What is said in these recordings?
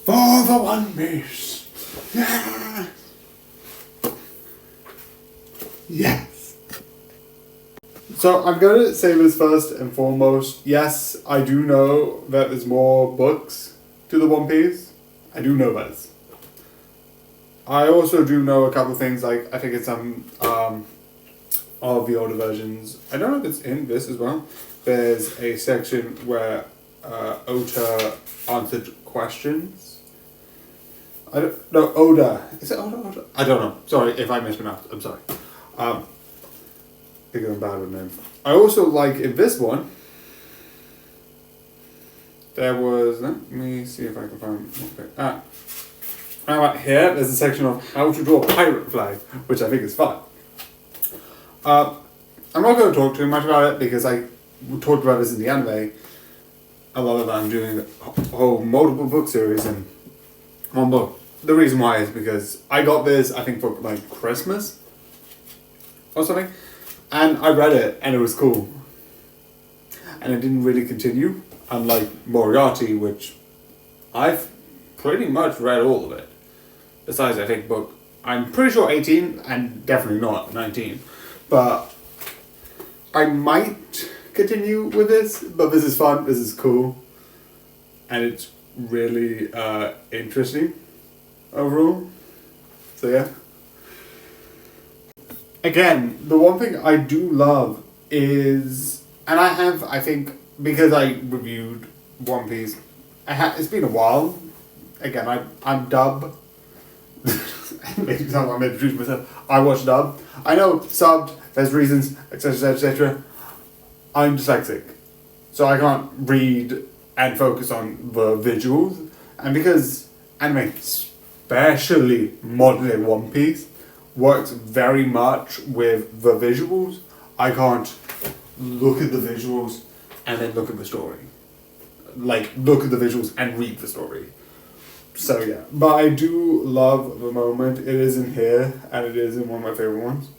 For the One Piece! Yeah. Yes! So I'm going to say this first and foremost. Yes, I do know that there's more books to the One Piece. I do know this. I also do know a couple of things, like I think it's some of the older versions. I don't know if it's in this as well. There's a section where Ota answered questions. I don't know, Oda. Is it Oda? I don't know. Sorry if I mispronounced. I'm sorry. Because I'm bad with names. I also like in this one, there was, let me see if I can find, right here, there's a section of how to draw a pirate flag, which I think is fun. I'm not going to talk too much about it because I talked about this in the anime. A lot of that I'm doing a whole multiple book series in one book. The reason why is because I got this, I think, for like Christmas or something, and I read it and it was cool. And it didn't really continue, unlike Moriarty, which I've pretty much read all of it. Besides, I think book, I'm pretty sure 18 and definitely not 19. But I might continue with this, but this is fun, this is cool, and it's really interesting overall. So yeah. Again, the one thing I do love is, and I have, I think, because I reviewed One Piece, it's been a while. Again, I'm dub. Maybe sound like I'm introducing myself. I watch dub. I know subbed, there's reasons, etc, etc. I'm dyslexic, so I can't read and focus on the visuals. And because anime, especially modern day One Piece, works very much with the visuals, I can't look at the visuals and then look at the story. Like, look at the visuals and read the story. So yeah, but I do love the moment. It is in here, and it is in one of my favorite ones,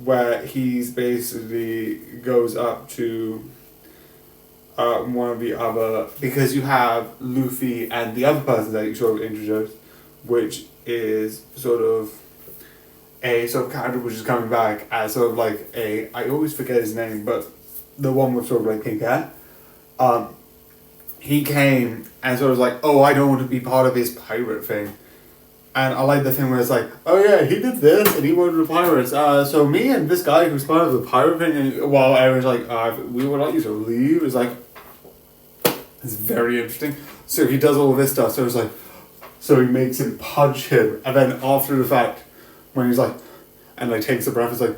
where he's basically goes up to one of the other, because you have Luffy and the other person that you sort of introduced, which is sort of a sort of character which is coming back as sort of like a, I always forget his name, but the one with sort of like pink hair. He came and sort of like, oh, I don't want to be part of his pirate thing. And I like the thing where it's like, oh yeah, he did this and he wanted the pirates. So me and this guy who's part of the pirate thing, and while everyone's like, we would like you to leave, it's like, it's very interesting. So he does all of this stuff, so it's like, so he makes him punch him, and then after the fact, when he's like, and like takes a breath, it's like,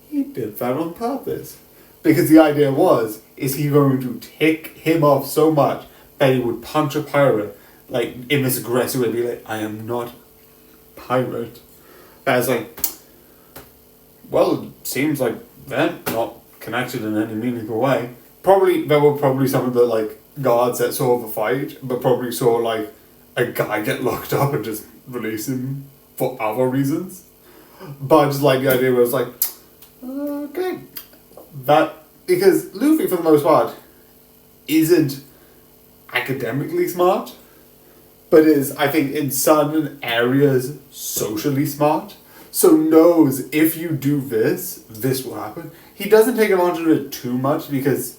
he did that on purpose. Because the idea was, is he going to tick him off so much that he would punch a pirate, like, in this aggressive way, be like, I am not pirate. But it's like, well, it seems like they're not connected in any meaningful way. Probably, there were probably some of the, like, guards that saw the fight, but probably saw, like, a guy get locked up and just release him for other reasons. But I just like the idea where it's like, okay. That, because Luffy, for the most part, isn't academically smart, but is, I think, in certain areas, socially smart. So knows if you do this, this will happen. He doesn't take advantage of it too much because,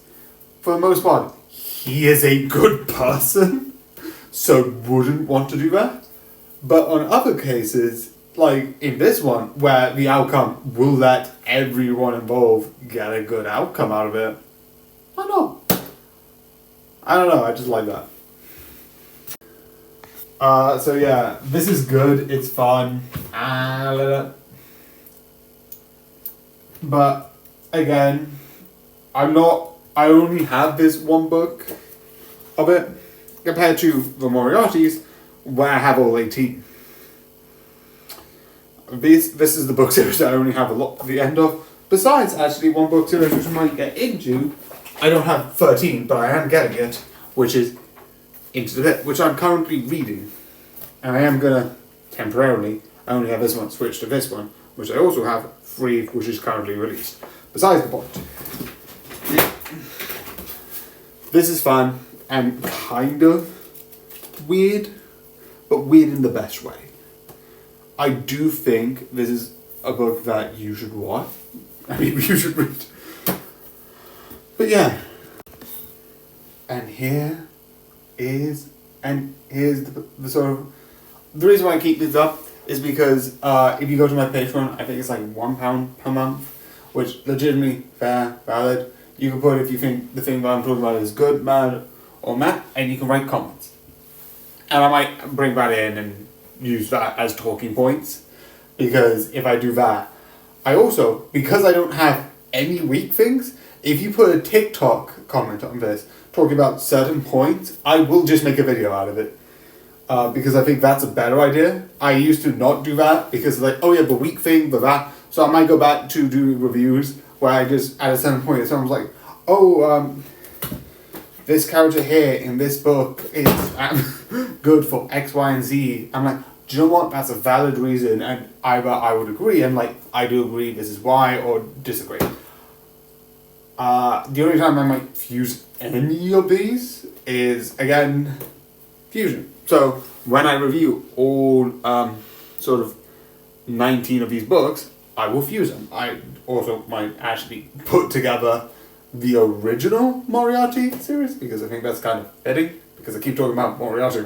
for the most part, he is a good person, so wouldn't want to do that. But on other cases, like in this one, where the outcome will let everyone involved get a good outcome out of it, I don't know, I just like that. So yeah, this is good, it's fun, but again, I only have this one book of it, compared to the Moriarty's, where I have all 18. This is the book series I only have a lot at the end of. Besides, actually, one book series which I might get into, I don't have 13, but I am getting it, which is Into the Pit, which I'm currently reading. And I am gonna, temporarily, I only have this one, switch to this one, which I also have free, which is currently released. Besides the point. This is fun and kind of weird, but weird in the best way. I do think this is a book that you should watch. I mean, you should read. But yeah. And here's the sort of... The reason why I keep this up is because if you go to my Patreon, I think it's like £1 per month, which legitimately fair, valid. You can put if you think the thing that I'm talking about is good, bad, or meh, and you can write comments. And I might bring that in and use that as talking points, because if I do that, I also, because I don't have any weak things, if you put a TikTok comment on this talking about certain points, I will just make a video out of it. Because I think that's a better idea. I used to not do that because like, oh yeah, the weak thing, the that. So I might go back to do reviews where I just, at a certain point, someone's like, oh, this character here in this book is good for X, Y, and Z. I'm like, do you know what? That's a valid reason, and either I would agree, and like, I do agree, this is why, or disagree. The only time I might fuse any of these is, again, fusion. So, when I review all, sort of 19 of these books, I will fuse them. I also might actually put together the original Moriarty series, because I think that's kind of fitting, because I keep talking about Moriarty.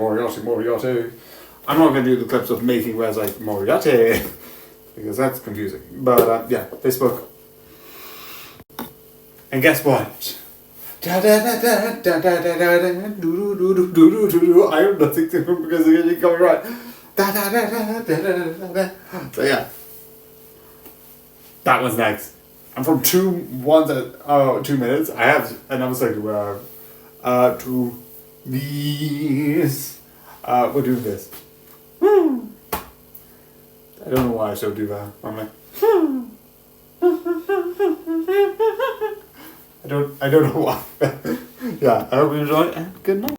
I'm not going to do the clips of making where it's like Moriarty, because that's confusing. But yeah, this book. And guess what? I have nothing to do because you're coming right. So yeah. That was next. I'm from 2 minutes. I have another section where to these. We're doing this. I don't know why I still do that. I'm like, I don't know why. Yeah, I hope you enjoyed, and good night.